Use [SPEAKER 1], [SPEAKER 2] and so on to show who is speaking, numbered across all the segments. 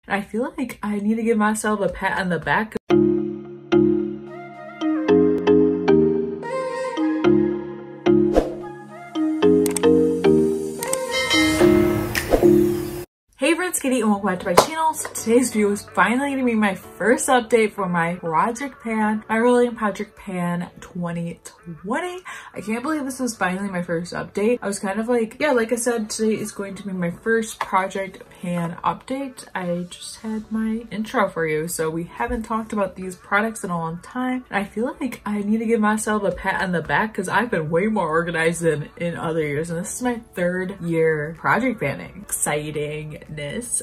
[SPEAKER 1] And I feel like I need to give myself a pat on the back. Hey friends, Katie and welcome back to my channel. So today's video is finally going to be my first update for my project pan, my Rolling Project Pan 2020. I can't believe this is finally my first update. I was kind of like, yeah, like I said, today is going to be my first project pan update. I just had my intro for you, so we haven't talked about these products in a long time. And I feel like I need to give myself a pat on the back because I've been way more organized than in other years. And this is my third year project panning. Exciting.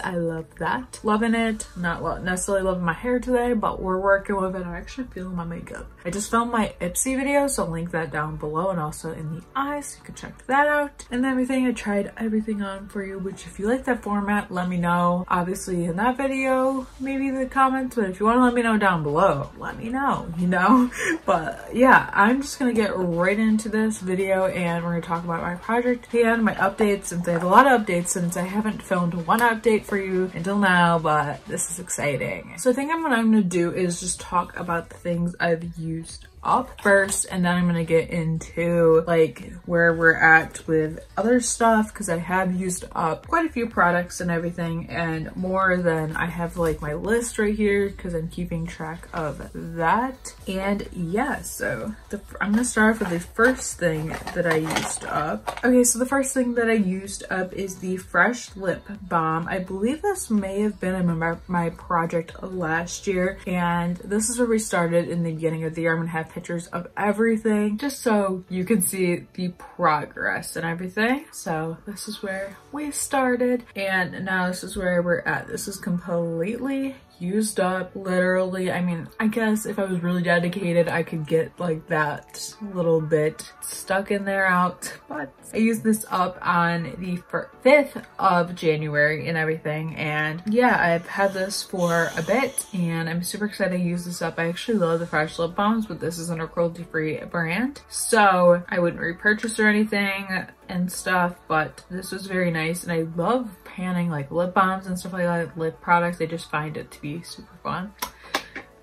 [SPEAKER 1] I love that. Loving it. Not necessarily loving my hair today, but we're working with it. I'm actually feeling my makeup. I just filmed my Ipsy video, so I'll link that down below and also in the eyes, so you can check that out. And everything, I tried everything on for you, which if you like that format, let me know. Obviously in that video, maybe the comments, but if you want to let me know down below, let me know, you know? But yeah, I'm just gonna get right into this video and we're gonna talk about my project pan, my updates, since I have a lot of updates since I haven't filmed one update for you until now, but this is exciting. So I think what I'm gonna do is just talk about the things I've used up first, and then I'm gonna get into like where we're at with other stuff because I have used up quite a few products and everything, and more than I have like my list right here because I'm keeping track of that. And yeah, so I'm gonna start off with the first thing that I used up. Okay, so the first thing that I used up is the Fresh Lip Balm. I believe this may have been in my project last year, and this is where we started in the beginning of the year. I'm gonna have pictures of everything just so you can see the progress and everything. So this is where we started and now this is where we're at. This is completely used up, literally. I mean, I guess if I was really dedicated I could get like that little bit stuck in there out, but I used this up on the 5th of January and everything. And yeah, I've had this for a bit and I'm super excited to use this up. I actually love the Fresh Lip Balms, but this isn't a cruelty-free brand, so I wouldn't repurchase or anything and stuff, but this was very nice. And I love panning like lip balms and stuff like that, lip products. I just find it to be super fun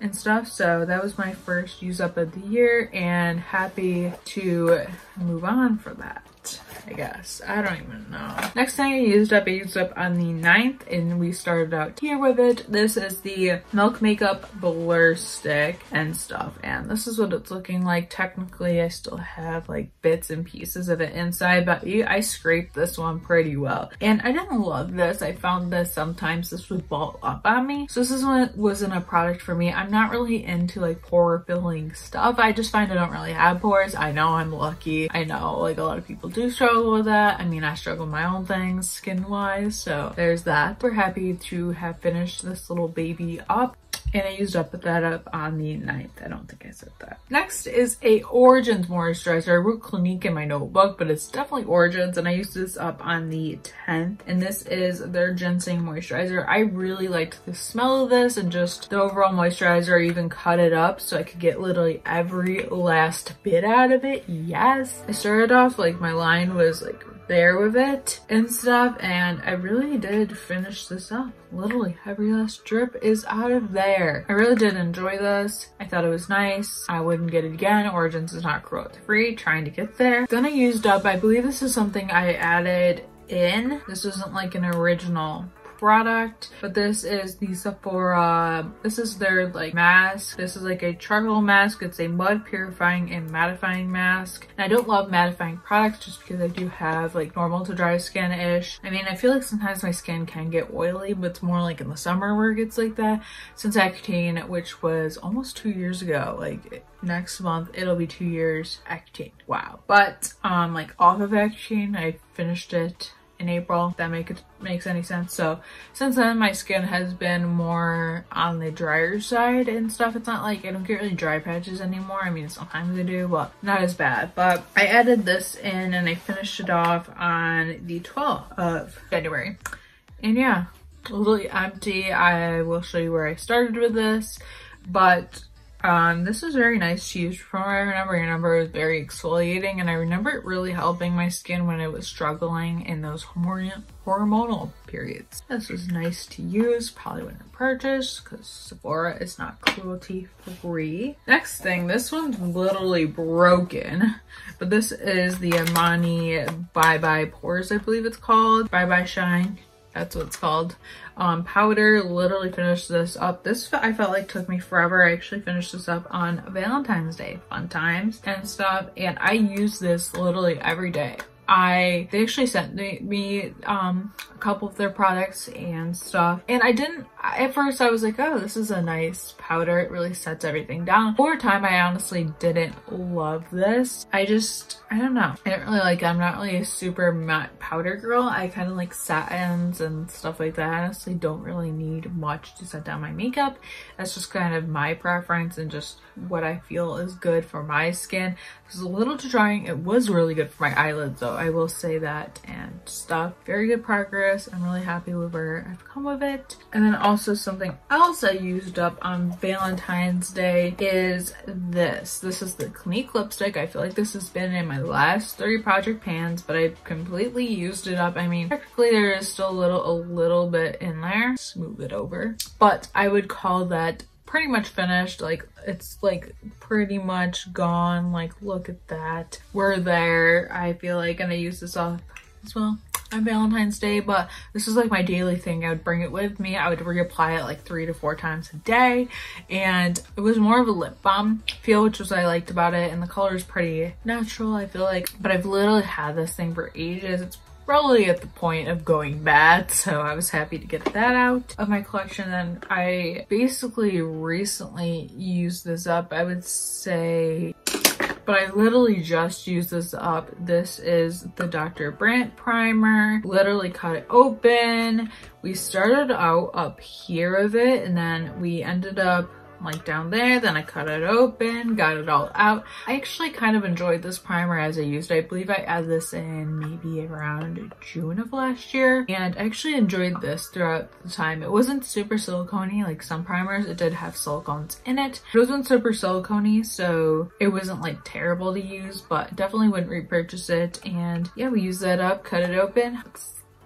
[SPEAKER 1] and stuff. So that was my first use up of the year and happy to move on for that, I guess. I don't even know. Next thing I used up on the 9th and we started out here with it. This is the Milk Makeup Blur Stick and stuff, and this is what it's looking like. Technically I still have like bits and pieces of it inside, but I scraped this one pretty well. And I didn't love this. I found this sometimes this would ball up on me, so this is what wasn't a product for me. I'm not really into like pore filling stuff. I just find I don't really have pores. I know I'm lucky. I know like a lot of people do struggle with that. I mean, I struggle with my own things skin wise, so there's that. We're happy to have finished this little baby up, and I used that up on the 9th. I don't think I said that. Next is a Origins moisturizer. I wrote Clinique in my notebook, but it's definitely Origins, and I used this up on the 10th, and this is their ginseng moisturizer. I really liked the smell of this and just the overall moisturizer. I even cut it up so I could get literally every last bit out of it. Yes, I started off like my line was like there with it and stuff, and I really did finish this up. Literally every last drip is out of there. I really did enjoy this. I thought it was nice. I wouldn't get it again. Origins is not cruelty free, trying to get there. Then I used up, I believe this is something I added in. This isn't like an original product, but this is the Sephora. This is their like mask. This is like a charcoal mask. It's a mud purifying and mattifying mask. And I don't love mattifying products just because I do have like normal to dry skin-ish. I mean, I feel like sometimes my skin can get oily, but it's more like in the summer where it gets like that. Since Accutane, which was almost 2 years ago, like next month it'll be 2 years Accutane. Wow. But like off of Accutane, I finished it in April, if that makes any sense. So since then my skin has been more on the drier side and stuff. It's not like I don't get really dry patches anymore. I mean, sometimes I do, but not as bad. But I added this in and I finished it off on the 12th of January. And yeah, a little empty. I will show you where I started with this, but This is very nice to use. From what I remember it was very exfoliating, and I remember it really helping my skin when it was struggling in those hormonal periods. This was nice to use. Probably wouldn't purchase because Sephora is not cruelty free. Next thing, this one's literally broken, but this is the milani Bye Bye Pores, I believe it's called. Bye Bye Shine. That's what it's called. Powder. Literally finished this up. This I felt like took me forever. I actually finished this up on Valentine's Day. Fun times and stuff. And I use this literally every day. They actually sent me a couple of their products and stuff, and at first I was like, oh, this is a nice powder, it really sets everything down. Over time I honestly didn't love this. I don't know, I didn't really like it. I'm not really a super matte powder girl. I kind of like satins and stuff like that. I honestly don't really need much to set down my makeup. That's just kind of my preference and just what I feel is good for my skin. It was a little too drying. It was really good for my eyelids though, I will say that, and stuff. Very good progress. I'm really happy with where I've come with it. And then also something else I used up on Valentine's Day is this. This is the Clinique lipstick. I feel like this has been in my last 3 project pans, but I completely used it up. I mean, technically there is still a little bit in there. Smooth it over. But I would call that pretty much finished. Like, it's like pretty much gone. Like, look at that. We're there. I feel like I'm gonna use this up as well on Valentine's Day, but this is like my daily thing. I would bring it with me. I would reapply it like 3 to 4 times a day, and it was more of a lip balm feel, which was what I liked about it, and the color is pretty natural, I feel like. But I've literally had this thing for ages. It's probably at the point of going bad, so I was happy to get that out of my collection. And I basically recently used this up, I would say, but I literally just used this up. This is the Dr. Brandt primer. Literally cut it open. We started out up here with it, and then we ended up like down there. Then I cut it open, got it all out. I actually kind of enjoyed this primer as I used it. I believe I added this in maybe around June of last year, and I actually enjoyed this throughout the time. It wasn't super silicone-y like some primers. It did have silicones in it. It wasn't super silicone-y, so it wasn't like terrible to use, but definitely wouldn't repurchase it. And yeah, we used that up, cut it open.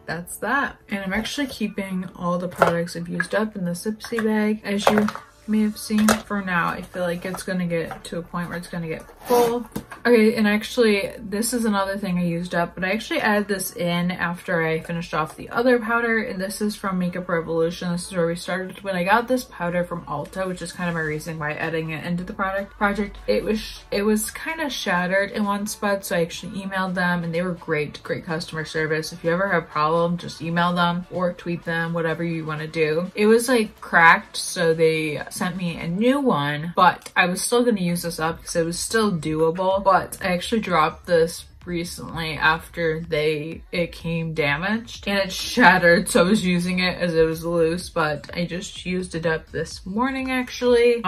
[SPEAKER 1] That's that. And I'm actually keeping all the products I've used up in this Ipsy bag. As you may have seen, for now I feel like it's gonna get to a point where it's gonna get full. Okay, and actually this is another thing I used up, but I actually added this in after I finished off the other powder, and this is from Makeup Revolution. This is where we started. When I got this powder from Ulta, which is kind of my reason why adding it into the project, it was kind of shattered in one spot, so I actually emailed them, and they were great customer service. If you ever have a problem, just email them or tweet them, whatever you want to do. It was like cracked, so they sent me a new one, but I was still going to use this up because it was still doable. But I actually dropped this recently after it came damaged and it shattered, so I was using it as it was loose, but I just used it up this morning actually.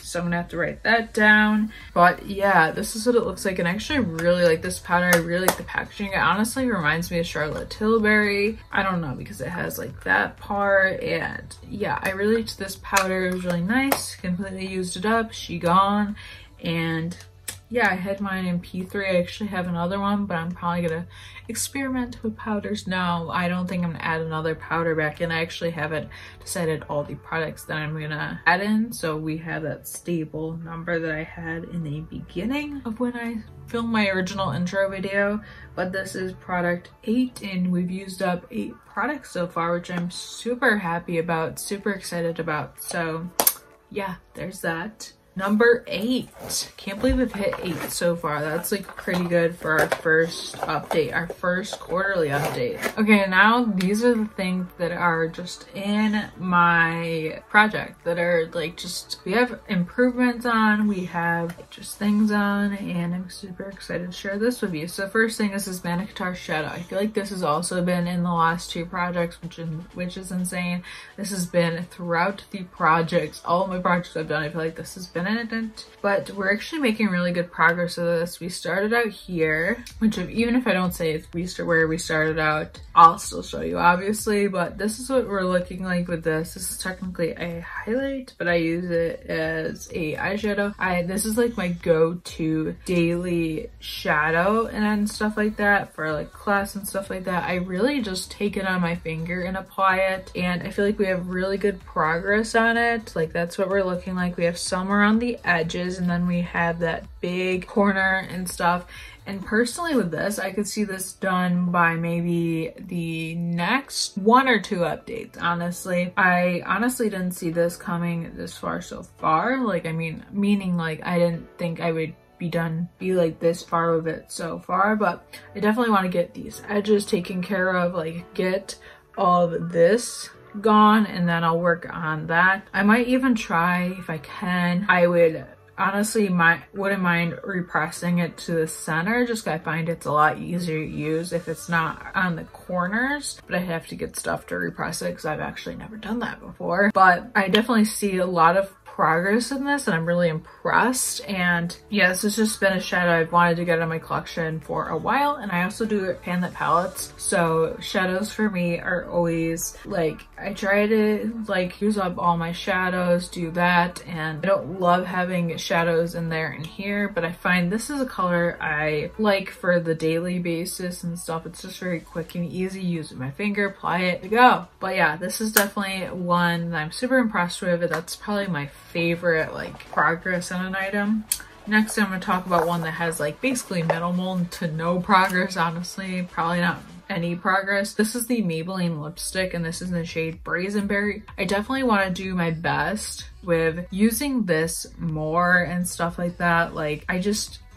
[SPEAKER 1] So I'm gonna have to write that down. But yeah, this is what it looks like, and I actually really like this powder. I really like the packaging. It honestly reminds me of Charlotte Tilbury. I don't know, because it has like that part, and yeah, I really liked this powder. It was really nice. Completely used it up. She gone. And yeah, I had mine in P3. I actually have another one, but I'm probably gonna experiment with powders now. I don't think I'm gonna add another powder back in. I actually haven't decided all the products that I'm gonna add in, so we have that stable number that I had in the beginning of when I filmed my original intro video. But this is product 8, and we've used up 8 products so far, which I'm super happy about, super excited about. So yeah, there's that. Number 8. Can't believe we've hit 8 so far. That's like pretty good for our first update, our first quarterly update. Okay, now these are the things that are just in my project that are like just, we have improvements on, we have just things on, and I'm super excited to share this with you. So first thing, this is Manic Shadow. I feel like this has also been in the last 2 projects, which is insane. This has been throughout the projects, all of my projects I've done. I feel like this has been but we're actually making really good progress with this. We started out here, which even if I don't say it's where we started out, I'll still show you obviously, but this is what we're looking like with this. This is technically a highlight, but I use it as a eyeshadow. This is like my go-to daily shadow and stuff like that for like class and stuff like that. I really just take it on my finger and apply it, and I feel like we have really good progress on it. Like that's what we're looking like. We have some around the edges, and then we have that big corner and stuff. And personally with this, I could see this done by maybe the next 1 or 2 updates, honestly. I honestly didn't see this coming this far so far. Like, I mean, meaning like I didn't think I would be like this far with it so far, but I definitely want to get these edges taken care of, like get all of this gone, and then I'll work on that. I might even try, if I can, I would honestly wouldn't mind repressing it to the center, just 'cause I find it's a lot easier to use if it's not on the corners, but I have to get stuff to repress it because I've actually never done that before. But I definitely see a lot of progress in this, and I'm really impressed. And yeah, this has just been a shadow I've wanted to get in my collection for a while, and I also do pan lit palettes, so shadows for me are always like, I try to like use up all my shadows, do that, and I don't love having shadows in there and here, but I find this is a color I like for the daily basis and stuff. It's just very quick and easy, use my finger, apply it, to go. But yeah, this is definitely one that I'm super impressed with. That's probably my favorite like progress on an item. Next, I'm going to talk about one that has like basically minimal to no progress, honestly, probably not any progress. This is the Maybelline lipstick, and this is in the shade Brazenberry. I definitely want to do my best with using this more and stuff like that. Like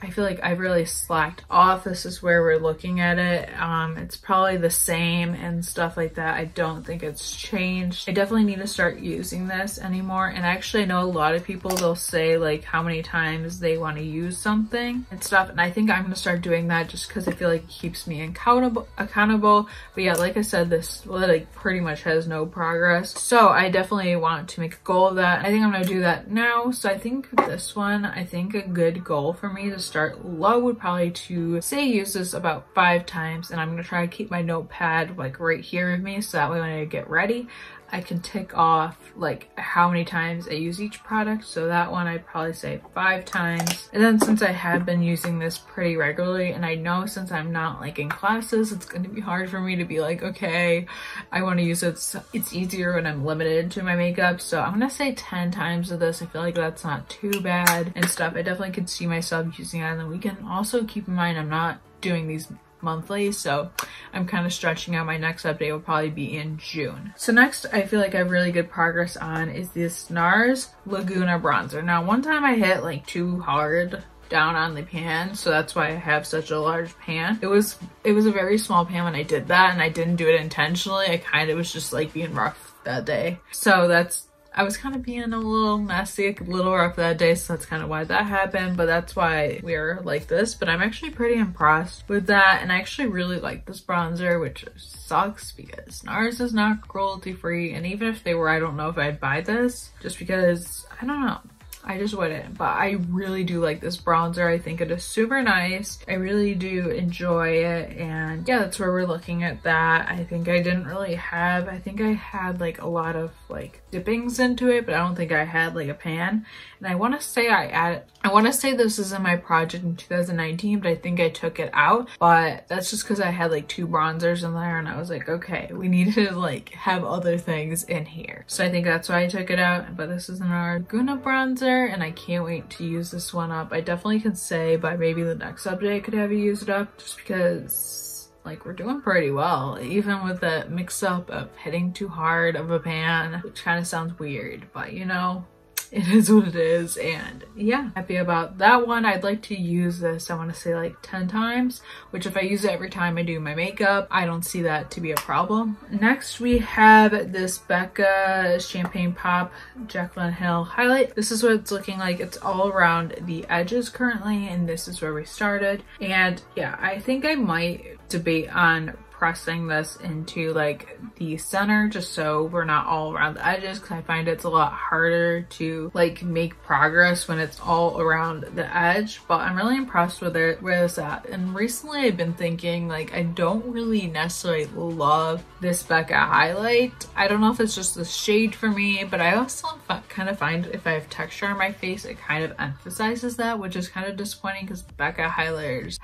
[SPEAKER 1] I feel like I've really slacked off. This is where we're looking at it. It's probably the same and stuff like that. I don't think it's changed. I definitely need to start using this anymore. And actually I know a lot of people, they'll say like how many times they want to use something and stuff. And I think I'm going to start doing that just because I feel like it keeps me accountable. But yeah, like I said, this like pretty much has no progress. So I definitely want to make a goal of that. I think I'm going to do that now. So I think this one, I think a good goal for me to start low would probably to say use this about 5 times, and I'm going to try to keep my notepad like right here with me, so that way when I get ready I can tick off like how many times I use each product. So that one I'd probably say 5 times. And then since I have been using this pretty regularly, and I know since I'm not like in classes, it's going to be hard for me to be like, okay, I want to use it. It's easier when I'm limited to my makeup. So I'm going to say 10 times of this. I feel like that's not too bad and stuff. I definitely could see myself using it on the weekend. Also keep in mind, I'm not doing these monthly, so I'm kind of stretching out. My next update will probably be in June. So next I feel like I have really good progress on is this NARS Laguna bronzer. Now one time I hit like too hard down on the pan, so that's why I have such a large pan. It was a very small pan when I did that, and I didn't do it intentionally. I kind of was just like being rough that day, so I was kind of being a little messy, a little rough that day, so that's kind of why that happened, but that's why we're like this. But I'm actually pretty impressed with that, and I actually really like this bronzer, which sucks because NARS is not cruelty free, and even if they were, I don't know if I'd buy this, just because, I don't know, I just wouldn't. But I really do like this bronzer. I think it is super nice. I really do enjoy it, and yeah, that's where we're looking at that. I think I didn't really have, I think I had like a lot of like dippings into it, but I don't think I had like a pan. And I want to say this is in my project in 2019, but I think I took it out. But that's just because I had like 2 bronzers in there, and I was like, okay, we need to like have other things in here. So I think that's why I took it out. But this is an Laguna bronzer, and I can't wait to use this one up. I definitely can say by maybe the next update I could have you use it up, just because like we're doing pretty well, even with the mix up of hitting too hard of a pan, which kind of sounds weird, but you know, it is what it is. And yeah, happy about that one. I'd like to use this, I want to say like 10 times, which if I use it every time I do my makeup, I don't see that to be a problem. Next we have this Becca Champagne Pop Jaclyn Hill highlight. This is what it's looking like. It's all around the edges currently, and this is where we started. And yeah, I think I might debate on pressing this into like the center just so we're not all around the edges, because I find it's a lot harder to like make progress when it's all around the edge. But I'm really impressed with it, where it's at. And recently I've been thinking like I don't really necessarily love this Becca highlight. I don't know if it's just the shade for me, but I also kind of find if I have texture on my face, it kind of emphasizes that, which is kind of disappointing because Becca highlighters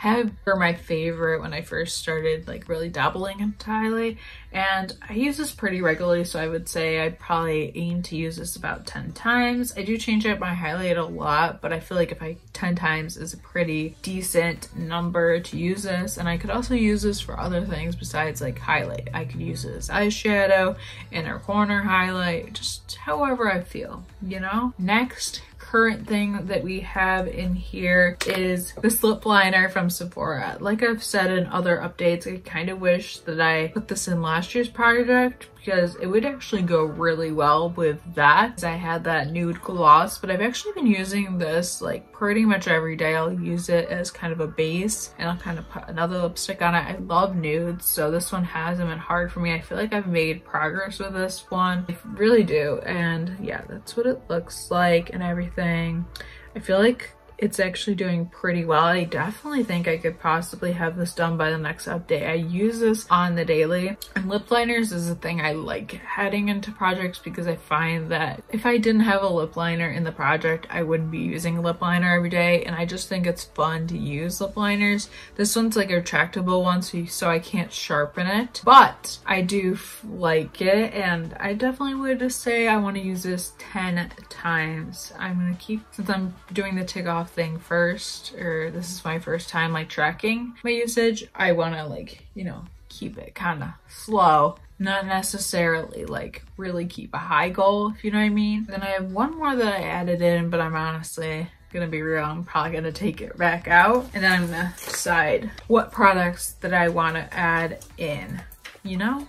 [SPEAKER 1] were my favorite when I first started like really dabbling into highlight. And I use this pretty regularly, so I would say I probably aim to use this about 10 times. I do change up my highlight a lot, but I feel like 10 times is a pretty decent number to use this. And I could also use this for other things besides like highlight. I could use it as eyeshadow, inner corner highlight, just however I feel, you know? Next current thing that we have in here is this lip liner from Sephora. Like I've said in other updates, I kind of wish that I put this in last year's project because it would actually go really well with that. I had that nude gloss, but I've actually been using this like pretty much every day. I'll use it as kind of a base and I'll kind of put another lipstick on it. I love nudes, so this one hasn't been hard for me. I feel like I've made progress with this one. I really do. And yeah, that's what it looks like and everything. I feel like it's actually doing pretty well. I definitely think I could possibly have this done by the next update. I use this on the daily, and lip liners is a thing I like heading into projects because I find that if I didn't have a lip liner in the project, I wouldn't be using a lip liner every day, and I just think it's fun to use lip liners. This one's like a retractable one, so I can't sharpen it, but I do like it, and I definitely would just say I want to use this 10 times. I'm gonna keep, since I'm doing the tick off thing first, or this is my first time like tracking my usage, I want to like, you know, keep it kind of slow, not necessarily like really keep a high goal, if you know what I mean. Then I have one more that I added in, but I'm honestly gonna be real, I'm probably gonna take it back out, and then I'm gonna decide what products that I want to add in, you know.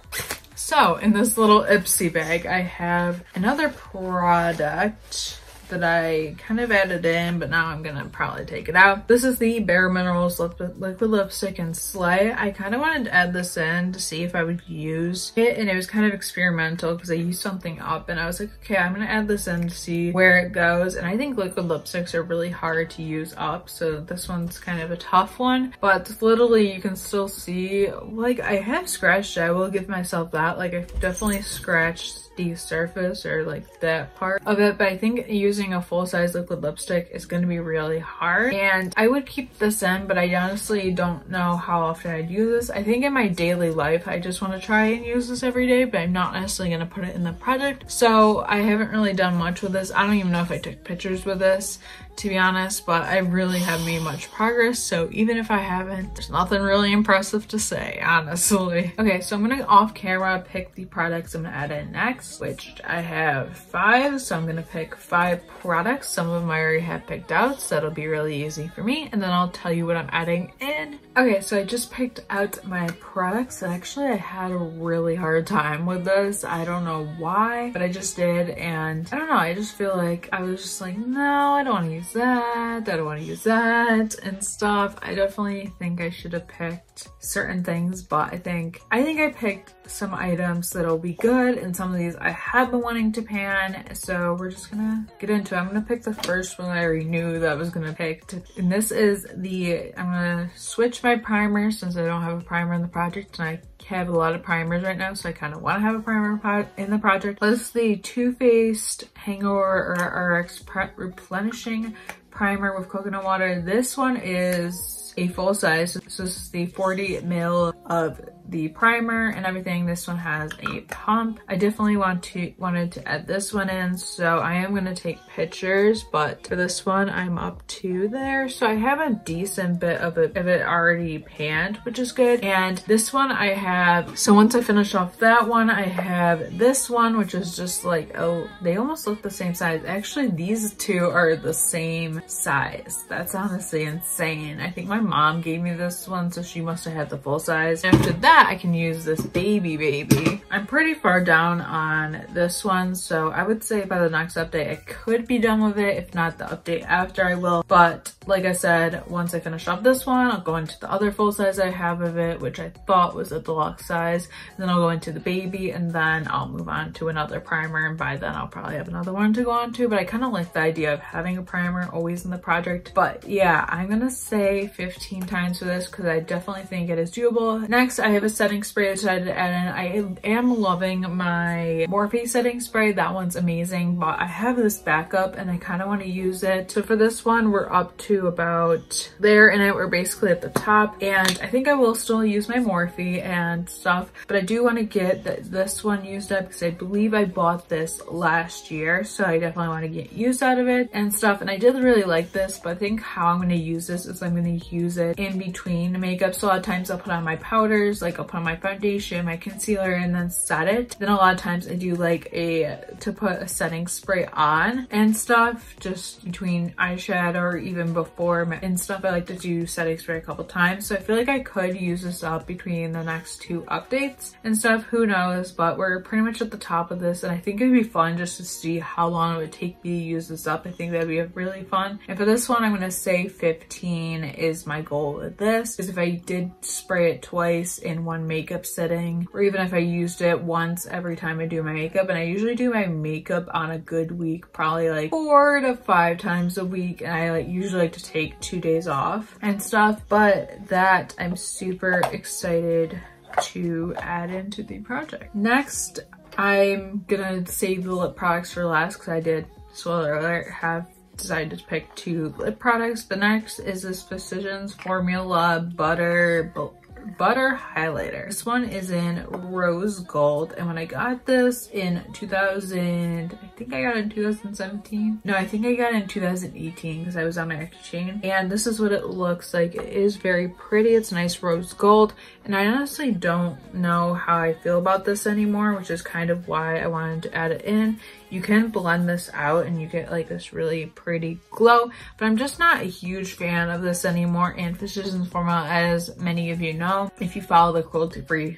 [SPEAKER 1] So in this little Ipsy bag, I have another product that I kind of added in, but now I'm gonna probably take it out. This is the Bare Minerals liquid lipstick in Slay. I kind of wanted to add this in to see if I would use it, and it was kind of experimental because I used something up and I was like, okay, I'm gonna add this in to see where it goes. And I think liquid lipsticks are really hard to use up, so this one's kind of a tough one, but literally you can still see, like, I have scratched it. I will give myself that. Like, I've definitely scratched the surface or like that part of it, but I think using a full-size liquid lipstick is going to be really hard. And I would keep this in, but I honestly don't know how often I'd use this. I think in my daily life I just want to try and use this every day, but I'm not necessarily going to put it in the project, so I haven't really done much with this. I don't even know if I took pictures with this, to be honest, but I really haven't made much progress, so even if I haven't, there's nothing really impressive to say, honestly. Okay, so I'm gonna off camera pick the products I'm gonna add in next, which I have 5, so I'm gonna pick 5 products. Some of them I already have picked out, so that'll be really easy for me, and then I'll tell you what I'm adding in. Okay, so I just picked out my products, and actually I had a really hard time with this. I don't know why, but I just did, and I don't know, I just feel like I was just like, no, I don't want to use that, I don't want to use that and stuff. I definitely think I should have picked certain things, but I think I picked some items that'll be good, and some of these I have been wanting to pan, so we're just gonna get into it. I'm gonna pick the first one I already knew that I was gonna pick, and this is I'm gonna switch my primer since I don't have a primer in the project, and I have a lot of primers right now, so I kind of want to have a primer in the project. This is the Too Faced Hangover RX Replenishing Primer with coconut water. This one is a full size, so this is the 40 ml of the primer and everything. This one has a pump. I definitely wanted to add this one in, so I am gonna take pictures, but for this one I'm up to there, so I have a decent bit of it already panned, which is good. And this one I have, so once I finish off that one, I have this one, which is just like, oh, they almost look the same size. Actually, these two are the same size. That's honestly insane. I think my mom gave me this one, so she must have had the full size. After that, that, I can use this baby. I'm pretty far down on this one, so I would say by the next update I could be done with it. If not the update after, I will. But like I said, once I finish off this one, I'll go into the other full size I have of it, which I thought was a deluxe size. Then I'll go into the baby, and then I'll move on to another primer, and by then I'll probably have another one to go on to. But I kind of like the idea of having a primer always in the project. But yeah, I'm gonna say 15 times for this because I definitely think it is doable. Next, I have a setting spray I decided to add in. I am loving my Morphe setting spray. That one's amazing, but I have this backup and I kind of want to use it. So for this one, we're up to about there in it. We're basically at the top, and I think I will still use my Morphe and stuff, but I do want to get this one used up because I believe I bought this last year, so I definitely want to get use out of it and stuff. And I did really like this, but I think how I'm going to use this is I'm going to use it in between makeup. So a lot of times I'll put on my powders, like I'll put on my foundation, my concealer, and then set it. Then a lot of times I do like to put a setting spray on and stuff just between eyeshadow or even before and stuff. I like to do setting spray a couple times, so I feel like I could use this up between the next two updates and stuff. Who knows, but we're pretty much at the top of this, and I think it'd be fun just to see how long it would take me to use this up. I think that'd be really fun. And for this one, I'm gonna say 15 is my goal with this, because if I did spray it twice in one makeup sitting, or even if I used it once every time I do my makeup, and I usually do my makeup on a good week probably like 4 to 5 times a week, and I usually like to take 2 days off and stuff. But that I'm super excited to add into the project. Next, I'm gonna save the lip products for last because I did, spoiler alert, have decided to pick 2 lip products. The next is this Physicians Formula Butter highlighter. This one is in rose gold, and when I got this in 2017. No, I think I got it in 2018 because I was on my exchange, and this is what it looks like. It is very pretty. It's nice rose gold, and I honestly don't know how I feel about this anymore, which is kind of why I wanted to add it in. You can blend this out and you get like this really pretty glow, but I'm just not a huge fan of this anymore. And Physicians Formula, as many of you know, if you follow the cruelty-free,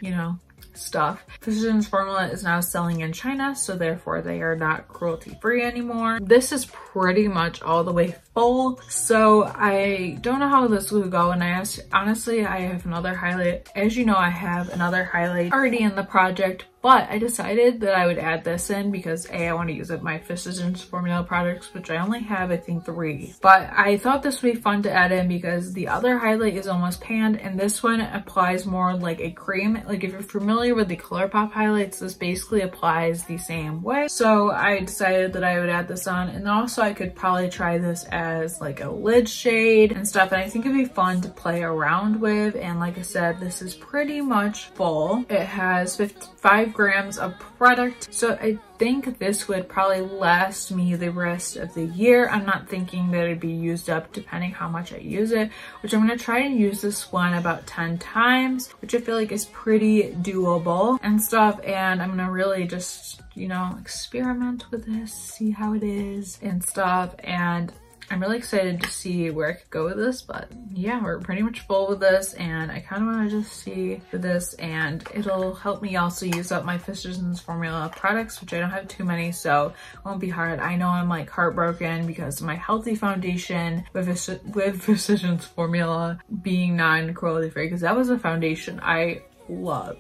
[SPEAKER 1] stuff, Physicians Formula is now selling in China, so therefore they are not cruelty-free anymore. This is pretty much all the way full, so I don't know how this will go. And honestly, I have another highlight. As you know, I have another highlight already in the project, but I decided that I would add this in because I want to use up my Physicians Formula products, which I only have I think 3. But I thought this would be fun to add in because the other highlight is almost panned, and this one applies more like a cream. Like if you're familiar with the ColourPop highlights, this basically applies the same way. So I decided that I would add this on, and also I could probably try this as like a lid shade and stuff, and I think it'd be fun to play around with. And like I said, this is pretty much full. It has 5 grams of product, so I think this would probably last me the rest of the year. I'm not thinking that it'd be used up depending how much I use it, which I'm going to try and use this one about 10 times, which I feel like is pretty doable and stuff. And I'm going to really just, experiment with this, see how it is and stuff. And I'm really excited to see where I could go with this, but yeah, we're pretty much full with this, and I kind of want to just see with this, and it'll help me also use up my Physicians Formula products, which I don't have too many, so it won't be hard. I know I'm like heartbroken because of my healthy foundation with Physicians Formula being non-cruelty free, because that was a foundation I love.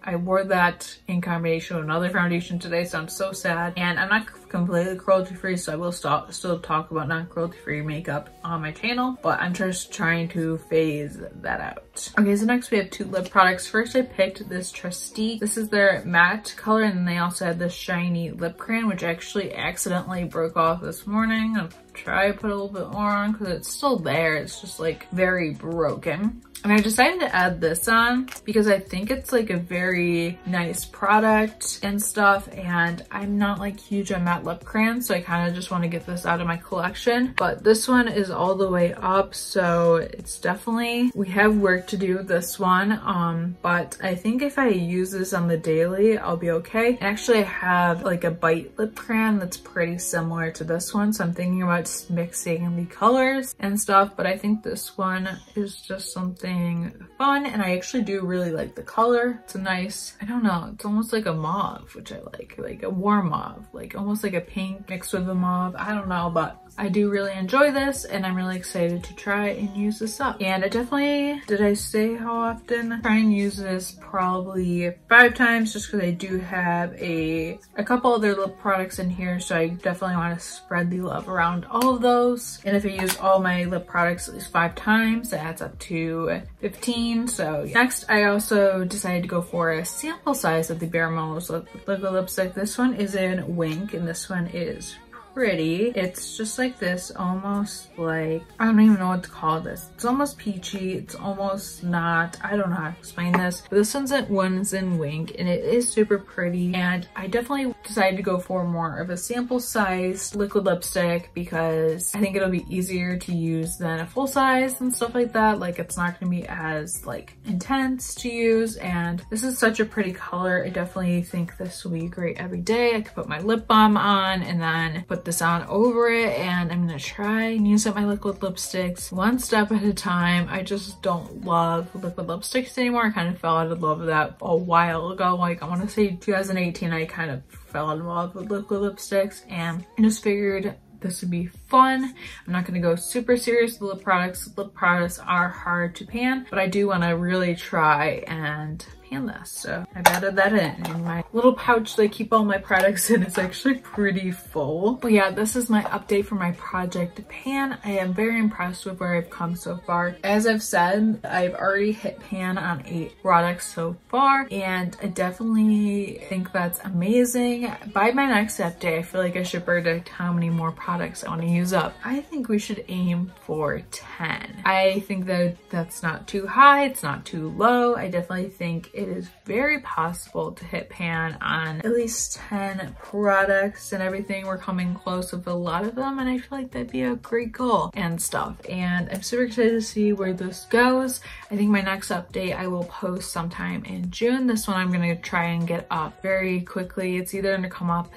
[SPEAKER 1] I wore that in combination with another foundation today, so I'm so sad. And I'm not completely cruelty free, so I will still talk about non-cruelty free makeup on my channel, but I'm just trying to phase that out. Okay, so next we have 2 lip products. First, I picked this Tresqieue. This is their matte color, and then they also have this shiny lip crayon, which I actually accidentally broke off this morning. I'll try to put a little bit more on because it's still there. It's just like very broken. And I decided to add this on because I think it's like a very nice product and stuff, and I'm not like huge on matte matte lip crayon, so I kind of just want to get this out of my collection. But this one is all the way up, so it's definitely, we have work to do with this one. But I think if I use this on the daily, I'll be okay. Actually, I have like a bite lip crayon that's pretty similar to this one, so I'm thinking about just mixing the colors and stuff. But I think this one is just something fun, and I actually do really like the color. It's a nice, I don't know, it's almost like a mauve, which I like a warm mauve, like almost like a pink mixed with a mauve. I don't know, but I do really enjoy this, and I'm really excited to try and use this up. And I definitely, did I say how often? I try and use this probably 5 times, just because I do have a couple other lip products in here, so I definitely want to spread the love around all of those. And if I use all my lip products at least 5 times, that adds up to 15. So yeah. Next, I also decided to go for a sample size of the Bare Minerals liquid lipstick. This one is in Wink, and this one is pretty. It's just like this, almost like, I don't even know what to call this. It's almost peachy. It's almost not, I don't know how to explain this, but this one's in Wink, and it is super pretty. And I definitely decided to go for more of a sample size liquid lipstick because I think it'll be easier to use than a full size and stuff like that. Like, it's not gonna be as like intense to use, and this is such a pretty color. I definitely think this will be great every day. I could put my lip balm on and then put this on over it, and I'm gonna try and use up my liquid lipsticks one step at a time. I just don't love liquid lipsticks anymore. I kind of fell out of love with that a while ago. Like, I want to say 2018, I kind of fell in love with liquid lipsticks, and I just figured this would be fun. I'm not gonna go super serious with lip products. Lip products are hard to pan, but I do want to really try and pan this. So I've added that in my little pouch that I keep all my products in. It's actually pretty full. But yeah, this is my update for my project pan. I am very impressed with where I've come so far. As I've said, I've already hit pan on 8 products so far, and I definitely think that's amazing. By my next update, I feel like I should predict how many more products I want to use up. I think we should aim for 10. I think that that's not too high, it's not too low. I definitely think it is very possible to hit pan on at least 10 products and everything. We're coming close with a lot of them, and I feel like that'd be a great goal and stuff. And I'm super excited to see where this goes. I think my next update I will post sometime in June. This one I'm gonna try and get up very quickly. It's either gonna come up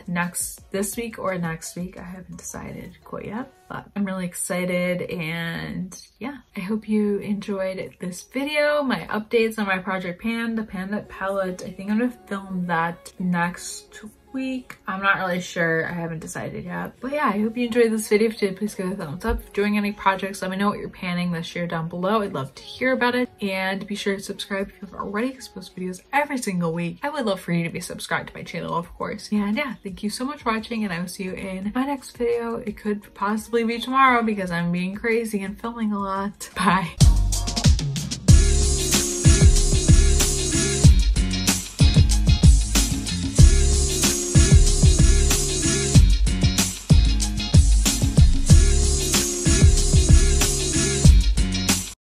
[SPEAKER 1] this week or next week. I haven't decided quite yet, but I'm really excited. And yeah, I hope you enjoyed this video, my updates on my project pan, the Pan palette. I think I'm gonna film that next week. I'm not really sure. I haven't decided yet. But yeah, I hope you enjoyed this video. If you did, please give it a thumbs up. If you're doing any projects, let me know what you're panning this year down below. I'd love to hear about it. And be sure to subscribe if you haven't already, because I post videos every single week. I would love for you to be subscribed to my channel, of course. And yeah, thank you so much for watching, and I will see you in my next video. It could possibly be tomorrow because I'm being crazy and filming a lot. Bye.